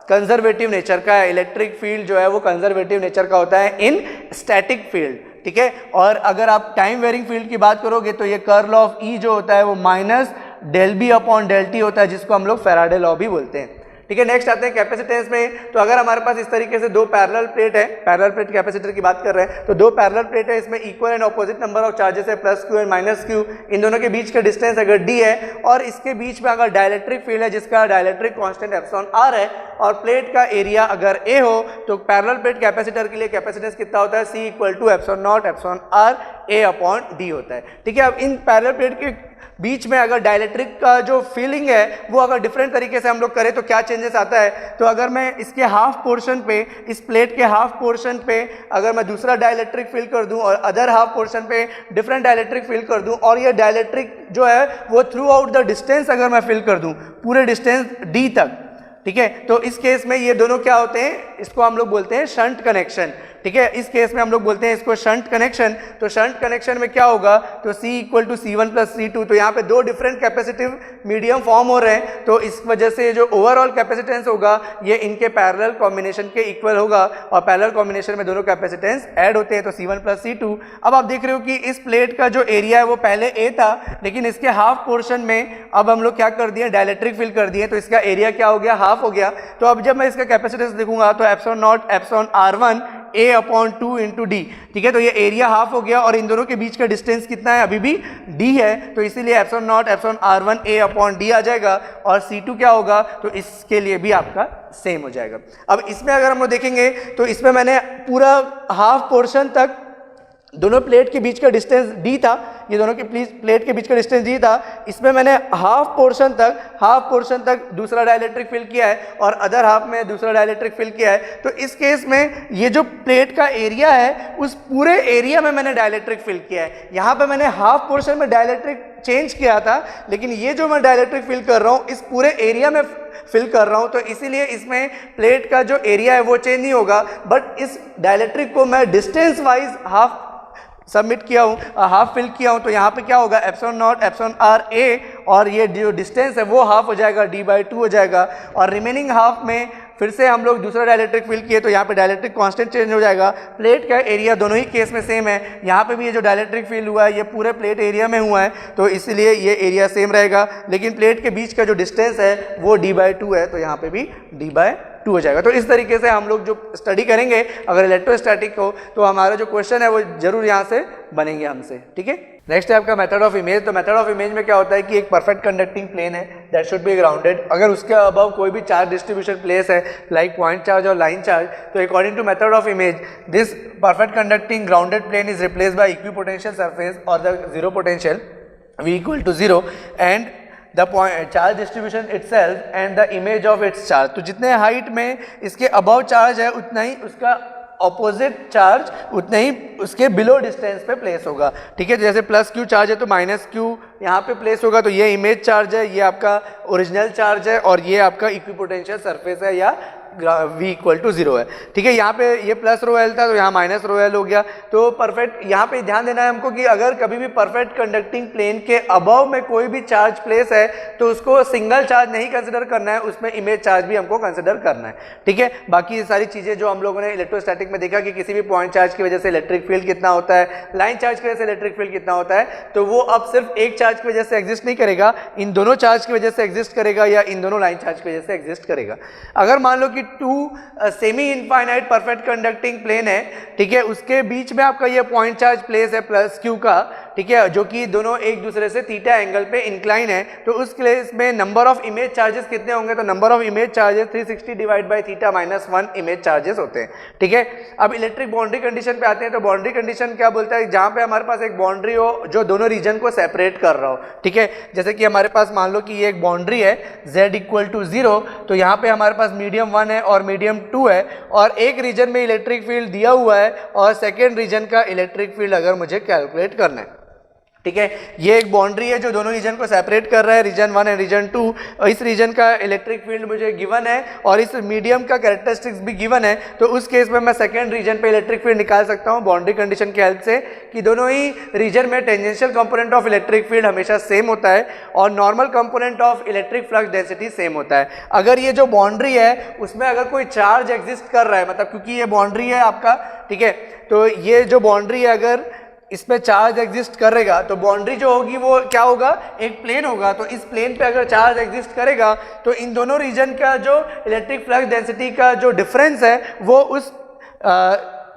कंजर्वेटिव नेचर का है, इलेक्ट्रिक फील्ड जो है वो कंजर्वेटिव नेचर का होता है इन स्टैटिक फील्ड, ठीक है। और अगर आप टाइम वेरिंग फील्ड की बात करोगे तो ये कर्ल ऑफ ई जो होता है वो minus del b upon del t होता है, जिसको हम लोग फैराडे लॉ भी बोलते हैं, ठीक है। नेक्स्ट आते हैं कैपेसिटेंस में। तो अगर हमारे पास इस तरीके से दो पैरेलल प्लेट है, पैरेलल प्लेट कैपेसिटर की बात कर रहे हैं, तो दो पैरेलल प्लेट है, इसमें equal and opposite number of charges है, plus Q and minus Q. इन दोनों के बीच का डिस्टेंस अगर डी है, और इसके बीच में अगर डाइलेक्ट्रिक फील्ड है जिसका डाइलेक्ट्रिक कांस्टेंट एप्सिलॉन आर है, और प्लेट का एरिया अगर ए हो, तो पैरेलल प्लेट कैपेसिटर के लिए कैपेसिटेंस कितना होता है, C equal to epsilon naught epsilon R A upon D होता है, ठीक है। अब इन पैरेलल प्लेट के बीच में अगर डाइलेक्ट्रिक का जो फीलिंग है वो अगर डिफरेंट तरीके से हम लोग करें तो क्या चेंजेस आता है, तो अगर मैं इसके हाफ पोर्शन पे, इस प्लेट के हाफ पोर्शन पे अगर मैं दूसरा डाइलेक्ट्रिक फील कर दूं, और अदर हाफ पोर्शन पे डिफरेंट डाइलेक्ट्रिक फील कर दूं, और ये डाइलेक्ट्रिक जो है वो थ्रू आउट द डिस्टेंस अगर मैं फिल कर दूं, पूरे डिस्टेंस डी तक, ठीक है, तो इस केस में ये दोनों क्या होते हैं, इसको हम लोग बोलते हैं शंट कनेक्शन, ठीक है। इस केस में हम लोग बोलते हैं इसको शंट कनेक्शन। तो शंट कनेक्शन में क्या होगा, तो C equal to C1 plus C2, तो यहाँ पे दो डिफरेंट कैपेसिटिव मीडियम फॉर्म हो रहे हैं, तो इस वजह से जो ओवरऑल कैपेसिटेंस होगा ये इनके पैरेलल कॉम्बिनेशन के इक्वल होगा, और पैरेलल कॉम्बिनेशन में दोनों कैपेसिटेंस ऐड होते हैं, तो C1 प्लस C2। अब आप देख रहे हो कि इस प्लेट का जो एरिया है वो पहले A था, लेकिन इसके हाफ पोर्शन में अब हम लोग क्या कर दिए, डाइलेक्ट्रिक फिल कर दिए, तो इसका एरिया क्या हो गया, हाफ हो गया। तो अब जब मैं इसका कैपेसिटेंस देखूंगा तो epsilon naught epsilon R1 A upon 2 into D, ठीक है। तो ये एरिया हाफ हो गया, और इन दोनों के बीच का डिस्टेंस कितना है, अभी भी D है, तो इसीलिए epsilon naught epsilon R1 A upon D आ जाएगा, और C2 क्या होगा, तो इसके लिए भी आपका सेम हो जाएगा। अब इसमें अगर हम लोग देखेंगे तो इसमें मैंने पूरा हाफ पोर्शन तक दोनों प्लेट के बीच का डिस्टेंस D था, ये दोनों के प्लेट के बीच का डिस्टेंस D था, इसमें मैंने हाफ पोर्शन तक दूसरा डाइलेक्ट्रिक फिल किया है, और अदर हाफ में दूसरा डाइलेक्ट्रिक फिल किया है। तो इस केस में ये जो प्लेट का एरिया है उस पूरे एरिया में मैंने डाइलेक्ट्रिक फिल किया है। यहाँ पे मैंने हाफ पोर्शन में डाइलेक्ट्रिक चेंज किया था, लेकिन ये जो मैं डाइलेक्ट्रिक फिल कर रहा हूँ इस पूरे एरिया में फिल कर रहा हूं, तो इसीलिए इसमें प्लेट का जो एरिया है वो चेंज नहीं होगा, बट इस डाइलेक्ट्रिक को मैं डिस्टेंस वाइज हाफ सबमिट किया हूँ, हाफ फिल किया हूँ, तो यहाँ पे क्या होगा, एप्सिलॉन नॉट एप्सिलॉन आर ए, और ये जो डिस्टेंस है वो हाफ हो जाएगा, D/2 हो जाएगा, और रिमेनिंग हाफ में फिर से हम लोग दूसरा डाइलेक्ट्रिक फिल किए, तो यहाँ पे डाइलेक्ट्रिक कांस्टेंट चेंज हो जाएगा। प्लेट का एरिया दोनों ही केस में सेम है, यहाँ पे भी ये जो डाइलेक्ट्रिक फिल हुआ है ये पूरे प्लेट एरिया में हुआ है, तो इसलिए ये एरिया सेम रहेगा, लेकिन प्लेट के बीच का जो डिस्टेंस है वो D/2 है, तो यहाँ पे भी D/2 हो जाएगा। तो इस तरीके से हम लोग जो स्टडी करेंगे अगर इलेक्ट्रोस्टैटिक हो, तो हमारा जो क्वेश्चन है वो जरूर यहाँ से बनेंगे हमसे, ठीक है। नेक्स्ट है आपका मेथड ऑफ इमेज। तो मेथड ऑफ इमेज में क्या होता है कि एक परफेक्ट कंडक्टिंग प्लेन है, दैट शुड बी ग्राउंडेड। अगर उसके अबव कोई भी चार्ज डिस्ट्रीब्यूशन प्लेस है, लाइक पॉइंट चार्ज और लाइन चार्ज, तो according to method of image this perfect conducting grounded plane is replace by equipotential surface और the zero potential V equal to 0 and the point charge distribution itself and the image of its charge. तो जितने height में इसके above charge है उतना ही उसका opposite charge उतने ही उसके बिलो डिस्टेंस पे प्लेस होगा, ठीक है। जैसे प्लस क्यू चार्ज है तो माइनस क्यू यहाँ पे प्लेस होगा, तो ये इमेज चार्ज है, ये आपका ओरिजिनल चार्ज है और ये आपका इक्विपोटेंशियल सरफेस है या v इक्वल टू 0 है, ठीक है। यहाँ पे ये प्लस रो एल था तो यहाँ माइनस रो एल हो गया। तो परफेक्ट यहाँ पे ध्यान देना है हमको कि अगर कभी भी परफेक्ट कंडक्टिंग प्लेन के अबव में कोई भी चार्ज प्लेस है तो उसको सिंगल चार्ज नहीं कंसिडर करना है, उसमें इमेज चार्ज भी हमको कंसिडर करना है, ठीक है। बाकी ये सारी चीज़ें जो हम लोगों ने इलेक्ट्रोस्टैटिक में देखा कि किसी भी पॉइंट चार्ज की वजह से इलेक्ट्रिक फील्ड कितना होता है, लाइन चार्ज की वजह से इलेक्ट्रिक फील्ड कितना होता है, तो वो अब सिर्फ एक चार्ज की वजह से एग्जिस्ट नहीं करेगा, इन दोनों चार्ज की वजह से एग्जिस्ट करेगा या इन दोनों लाइन चार्ज की वजह से एग्जिस्ट करेगा। अगर मान लो कि two semi infinite perfect conducting plane है, ठीक है, उसके बीच में आपका ये पॉइंट चार्ज प्लेस है प्लस क्यू का, ठीक है, जो कि दोनों एक दूसरे से थीटा एंगल पे इंक्लाइन है, तो उस केस में नंबर ऑफ इमेज चार्जेस कितने होंगे, तो number of image charges 360 divide by theta minus 1 image charges होते हैं, ठीक है। अब इलेक्ट्रिक बाउंड्री कंडीशन पे आते हैं, तो बाउंड्री कंडीशन क्या बोलता है, जहां पे हमारे पास एक बाउंड्री हो जो दोनों रीजन को सेपरेट कर रहा हो, ठीक है। जैसे कि हमारे पास मान लो कि ये एक बाउंड्री है z इक्वल टू 0, तो यहाँ पे हमारे पास मीडियम 1 है और मीडियम 2 है और एक रीजन में इलेक्ट्रिक फील्ड दिया हुआ है और सेकेंड रीजन का इलेक्ट्रिक फील्ड अगर मुझे कैलकुलेट करना है, ठीक है। ये एक बाउंड्री है जो दोनों रीजन को सेपरेट कर रहा है, रीजन 1 एंड रीजन 2, और इस रीजन का इलेक्ट्रिक फील्ड मुझे गिवन है और इस मीडियम का कैरेक्टरिस्टिक्स भी गिवन है, तो उस केस में मैं सेकंड रीजन पे इलेक्ट्रिक फील्ड निकाल सकता हूं बाउंड्री कंडीशन की हेल्प से कि दोनों ही रीजन में tangential component of electric field हमेशा सेम होता है और normal component of electric flux density same होता है। अगर ये जो बाउंड्री है उसमें अगर कोई चार्ज एग्जिस्ट कर रहा है, मतलब क्योंकि ये बाउंड्री है आपका, ठीक है, तो ये जो बाउंड्री है अगर इसमें चार्ज एग्जिस्ट करेगा तो बाउंड्री जो होगी वो क्या होगा, एक प्लेन होगा, तो इस प्लेन पे अगर चार्ज एग्जिस्ट करेगा तो इन दोनों रीजन का जो इलेक्ट्रिक फ्लक्स डेंसिटी का जो डिफरेंस है वो उस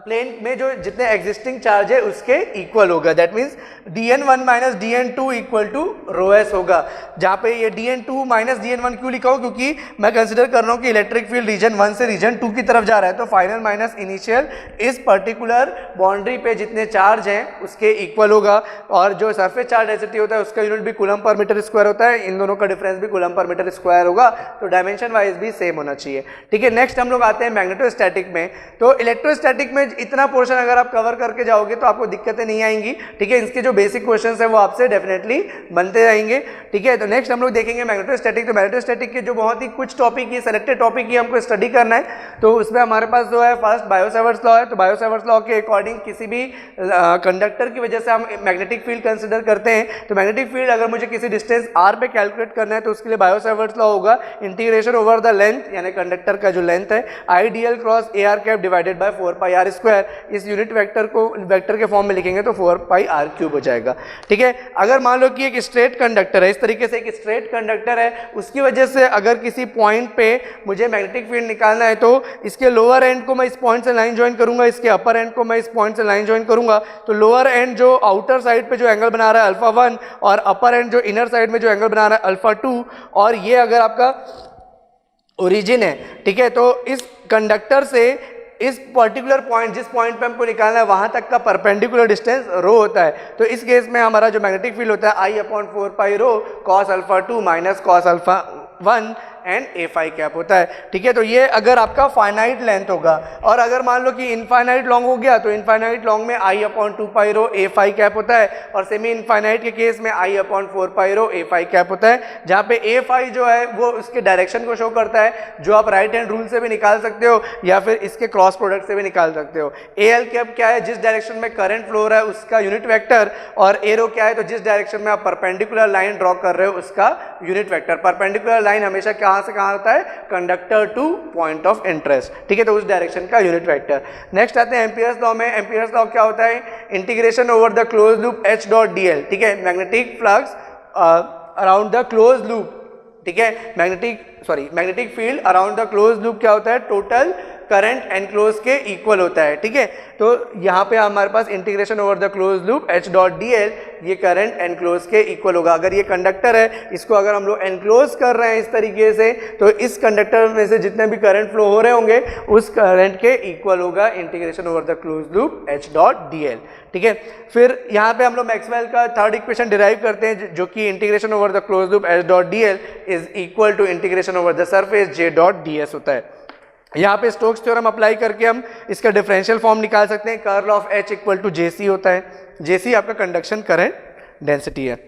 प्लेन में जो जितने एग्जिस्टिंग चार्ज है उसके इक्वल होगा। That means dn1 minus dn2 equal to ρs होगा, जहाँ पे ये dn2 माइनस dn1 क्यों लिखा हो, क्योंकि मैं कंसिडर कर रहा हूँ कि इलेक्ट्रिक फील्ड रीजन 1 से रीजन 2 की तरफ जा रहा है, तो फाइनल माइनस इनिशियल इस पर्टिकुलर बाउंड्री पे जितने चार्ज हैं उसके इक्वल होगा और जो सरफेस चार्ज डेंसिटी होता है उसका यूनिट भी कूलम पर मीटर स्क्वायर होता है, इन दोनों का डिफरेंस भी कूलम पर मीटर स्क्वायर होगा, तो डायमेंशन वाइज भी सेम होना चाहिए, ठीक है। नेक्स्ट हम लोग आते हैं मैग्नेटोस्टैटिक में। तो इलेक्ट्रोस्टैटिक में इतना पोर्शन अगर आप कवर करके जाओगे तो आपको दिक्कतें नहीं आएंगी, ठीक है। इसके जो बेसिक क्वेश्चंस है वो आपसे डेफिनेटली बनते रहेंगे, ठीक है। तो नेक्स्ट हम लोग देखेंगे मैग्नेटोस्टैटिक। तो मैग्नेटोस्टैटिक के जो बहुत ही कुछ टॉपिक ही सेलेक्टेड टॉपिक ही हमको स्टडी करना है, तो उसमें हमारे पास जो है फर्स्ट बायो-सैवर्ट्स लॉ है। तो बायो-सैवर्ट्स लॉ के अकॉर्डिंग किसी भी कंडक्टर की वजह से हम मैग्नेटिक फील्ड कंसिडर करते हैं, तो मैग्नेटिक फील्ड अगर मुझे किसी डिस्टेंस r पे कैलकुलेट करना है तो उसके लिए बायो-सैवर्ट्स लॉ होगा इंटीग्रेशन ओवर द लेंथ, यानी कंडक्टर का जो लेंथ है, IDL cross ar cap divided by 4 pi r square. इस यूनिट वेक्टर को वेक्टर के फॉर्म में लिखेंगे तो 4 पाई r क्यूब हो जाएगा, ठीक है। अगर मान लो कि एक स्ट्रेट कंडक्टर है, इस तरीके से एक स्ट्रेट कंडक्टर है, उसकी वजह से अगर किसी पॉइंट पे मुझे मैग्नेटिक फील्ड निकालना है तो इसके लोअर एंड को मैं इस पॉइंट से लाइन ज्वाइन करूंगा, इसके अपर एंड को मैं इस पॉइंट से लाइन ज्वाइन करूंगा, तो लोअर एंड जो आउटर साइड पे जो एंगल बना रहा है अल्फा 1 और अपर एंड जो इनर साइड में जो एंगल बना रहा है अल्फा 2, और ये अगर आपका ओरिजिन है, ठीक है, तो इस कंडक्टर से इस पर्टिकुलर पॉइंट जिस पॉइंट पे हमको निकालना है वहां तक का परपेंडिकुलर डिस्टेंस रो होता है। तो इस केस में हमारा जो मैग्नेटिक फील्ड होता है I/4 pi rho cos alpha 2 minus cos alpha 1 and a phi cap होता है, ठीक है। तो ये अगर आपका फाइनाइट लेंथ होगा, और अगर मान लो कि इनफाइनाइट लॉन्ग हो गया तो इनफाइनाइट लॉन्ग में I/2 pi row a phi cap होता है, और सेमी इनफाइनाइट के केस में I/4 pi row a phi cap होता है, जहाँ पे ए फाई जो है वो उसके डायरेक्शन को शो करता है, जो आप राइट हैंड रूल से भी निकाल सकते हो या फिर इसके क्रॉस प्रोडक्ट से भी निकाल सकते हो। ए एल कैप क्या है, जिस डायरेक्शन में करंट फ्लो हो रहा है उसका यूनिट वेक्टर, और एरो क्या है, तो जिस डायरेक्शन में आप परपेंडिकुलर लाइन ड्रॉ कर रहे हो उसका यूनिट वेक्टर। परपेंडिकुलर लाइन हमेशा कहाँ से कहाँ होता है, conductor two point of interest, ठीक है, तो उस डायरेक्शन का यूनिट वेक्टर। नेक्स्ट आते हैं एम्पियर्स लॉ में। एम्पियर्स लॉ क्या होता है, integration over the close loop H dot dl, ठीक है, magnetic flux around the close loop, ठीक है, magnetic field around the close loop क्या होता है, टोटल करंट एनक्लोज के इक्वल होता है, ठीक है। तो यहाँ पे हमारे पास integration over the close loop H dot dl, ये करंट एनक्लोज के इक्वल होगा। अगर ये कंडक्टर है, इसको अगर हम लोग एनक्लोज कर रहे हैं इस तरीके से, तो इस कंडक्टर में से जितने भी करंट फ्लो हो रहे होंगे उस करंट के इक्वल होगा integration over the close loop H dot dl, ठीक है। फिर यहाँ पे हम लोग मैक्सवेल का थर्ड इक्वेशन डिराइव करते हैं, जो कि integration over the close loop H dot dl is equal to integration over the surface J dot ds होता है। यहाँ पे स्टोक्स थ्योरम अप्लाई करके हम इसका डिफरेंशियल फॉर्म निकाल सकते हैं। Curl of H equal to JC होता है, JC आपका कंडक्शन करंट डेंसिटी है।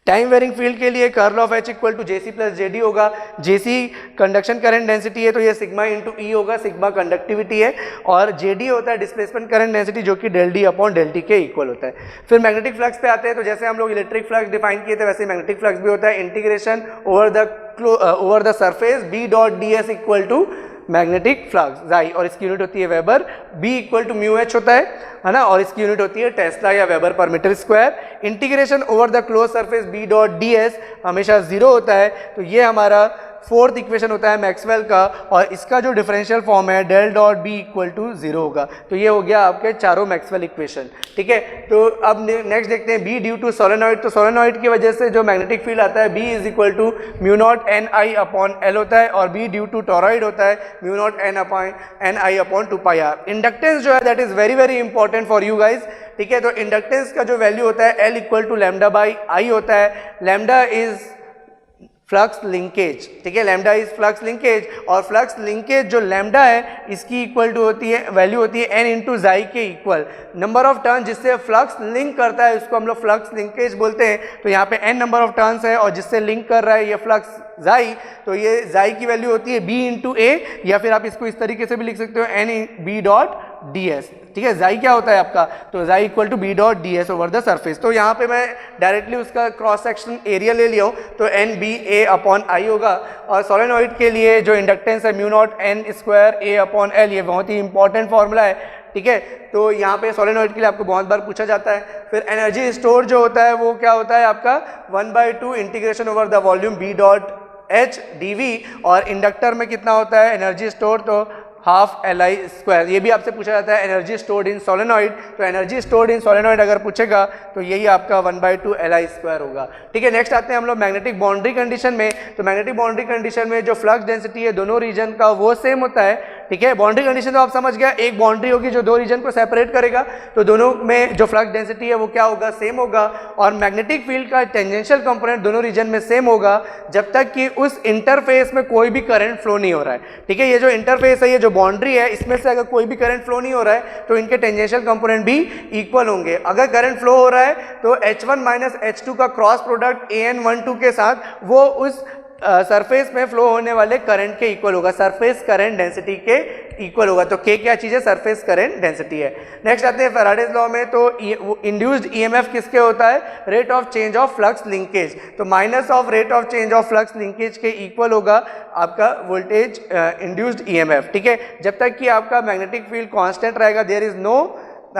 टाइम वेरिंग फील्ड के लिए curl of H equal to JC plus JD होगा। JC कंडक्शन करंट डेंसिटी है तो ये सिग्मा इंटू E होगा, सिग्मा कंडक्टिविटी है, और JD होता है डिस्प्लेसमेंट करंट डेंसिटी जो कि del D upon del T के इक्वल होता है। फिर मैग्नेटिक फ्लक्स पे आते हैं, तो जैसे हम लोग इलेक्ट्रिक फ्लक्स डिफाइन किए थे वैसे मैग्नेटिक फ्लक्स भी होता है। Integration over the surface B dot DS equal to magnetic flux जाई, और इसकी यूनिट होती है weber. B equal to mu H होता है ना, और इसकी यूनिट होती है टेस्ला या weber per metre square. Integration over the close surface B dot DS हमेशा 0 होता है, तो ये हमारा फोर्थ इक्वेशन होता है मैक्सवेल का, और इसका जो डिफरेंशियल फॉर्म है del dot B equal to 0 होगा। तो ये हो गया आपके चारों मैक्सवेल इक्वेशन, ठीक है। तो अब नेक्स्ट देखते हैं बी ड्यू टू सोलेनॉइड। तो सोलेनॉइड की वजह से जो मैग्नेटिक फील्ड आता है B is equal to mu not N I upon L होता है, और बी ड्यू टू टोरॉइड होता है mu not N I upon 2 pi R. Inductance जो है that is very very important for you guys, ठीक है। तो इंडक्टेंस का जो वैल्यू होता है L equal to lambda by I होता है। लैम्डा इज फ्लक्स लिंकेज, ठीक है, लैम्डा इज फ्लक्स लिंकेज, और फ्लक्स लिंकेज जो लैम्डा है इसकी इक्वल टू होती है वैल्यू होती है एन इंटू जाई के इक्वल। नंबर ऑफ टर्न जिससे फ्लक्स लिंक करता है उसको हम लोग फ्लक्स लिंकेज बोलते हैं। तो यहाँ पे एन नंबर ऑफ टर्न्स है और जिससे लिंक कर रहा है ये फ्लक्स जाई, तो ये जाई की वैल्यू होती है बी इंटू ए, या फिर आप इसको इस तरीके से भी लिख सकते हो N B dot D S, ठीक है। जाई क्या होता है आपका, तो जाई equal to B dot D S over the surface. तो यहाँ पे मैं डायरेक्टली उसका क्रॉस सेक्शन एरिया ले लिया हूँ, तो N B A upon I होगा। और सोलेनॉइड के लिए जो इंडक्टेंस है mu not N square A upon L, ये बहुत ही इंपॉर्टेंट फॉर्मूला है, ठीक है। तो यहाँ पे सोलेनॉइड के लिए आपको बहुत बार पूछा जाता है। फिर एनर्जी स्टोर जो होता है वो क्या होता है आपका 1/2 integration over the volume B dot H D V, और इंडक्टर में कितना होता है एनर्जी स्टोर, तो हाफ एल आई स्क्वायर। ये भी आपसे पूछा जाता है एनर्जी स्टोर्ड इन सोलेनॉइड, तो एनर्जी स्टोर्ड इन सोलेनॉइड अगर पूछेगा तो यही आपका 1/2 एल आई स्क्वायर होगा, ठीक है। नेक्स्ट आते हैं हम लोग मैग्नेटिक बाउंड्री कंडीशन में। तो मैग्नेटिक बाउंड्री कंडीशन में जो फ्लक्स डेंसिटी है दोनों रीजन का वो सेम होता है, ठीक है। बाउंड्री कंडीशन तो आप समझ गया, एक बाउंड्री होगी जो दो रीजन को सेपरेट करेगा, तो दोनों में जो फ्लक्स डेंसिटी है वो क्या होगा, सेम होगा। और मैग्नेटिक फील्ड का टेंजेंशियल कंपोनेंट दोनों रीजन में सेम होगा जब तक कि उस इंटरफेस में कोई भी करंट फ्लो नहीं हो रहा है, ठीक है। ये जो इंटरफेस है, ये जो बाउंड्री है, इसमें से अगर कोई भी करंट फ्लो नहीं हो रहा है तो इनके टेंजेंशियल कंपोनेंट भी इक्वल होंगे। अगर करंट फ्लो हो रहा है तो H1 माइनस H2 का क्रॉस प्रोडक्ट AN12 के साथ वो उस सरफेस में फ्लो होने वाले करंट के इक्वल होगा, सरफेस करंट डेंसिटी के इक्वल होगा। तो K क्या चीज़ है, सरफेस करंट डेंसिटी है। नेक्स्ट आते हैं फैराडेज लॉ में। तो इंड्यूस्ड EMF किसके होता है, rate of change of flux linkage. तो minus of rate of change of flux linkage के इक्वल होगा आपका वोल्टेज इंड्यूस्ड EMF, ठीक है। जब तक कि आपका मैग्नेटिक फील्ड कांस्टेंट रहेगा, देयर इज नो,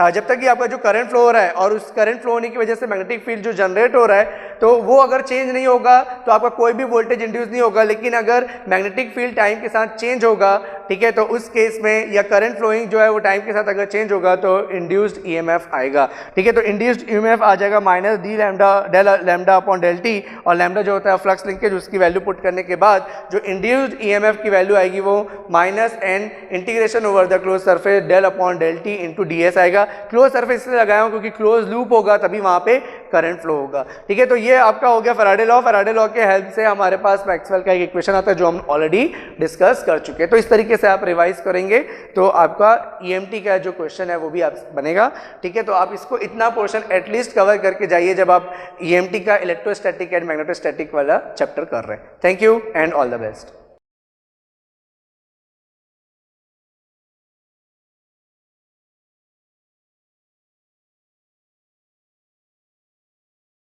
जब तक कि आपका जो करंट फ्लो हो रहा है और उस करंट फ्लो होने की वजह से मैग्नेटिक फील्ड जो जनरेट हो रहा है तो वो अगर चेंज नहीं होगा तो आपका कोई भी वोल्टेज इंड्यूस नहीं होगा। लेकिन अगर मैग्नेटिक फील्ड टाइम के साथ चेंज होगा, ठीक है, तो उस केस में या करंट फ्लोइंग जो है वो टाइम के साथ अगर चेंज होगा तो इंड्यूस्ड EMF आएगा, ठीक है। तो इंड्यूस्ड EMF आ जाएगा minus D lambda upon del T, और लैम्डा जो होता है फ्लक्स लिंकेज, उसकी वैल्यू पुट करने के बाद जो इंड्यूस्ड EMF की वैल्यू आएगी वो minus N integration over the close surface del upon del T into D S आएगा। क्लोज सरफेस से लगाया हूं क्योंकि क्लोज लूप होगा तभी वहां पे करंट फ्लो होगा, ठीक है। तो ये आपका हो गया फैराडे लॉ। फैराडे लॉ के हेल्प से हमारे पास मैक्सवेल का एक इक्वेशन आता है जो हम ऑलरेडी डिस्कस कर चुके हैं। तो इस तरीके से आप रिवाइज करेंगे तो आपका EMT का जो क्वेश्चन है वो भी आप बनेगा, ठीक है। तो आप इसको इतना पोर्शन एटलीस्ट कवर करके जाइए जब आप EMT का इलेक्ट्रोस्टैटिक एंड मैग्नेटोस्टैटिक वाला चैप्टर कर रहे हैं। Thank you and all the best.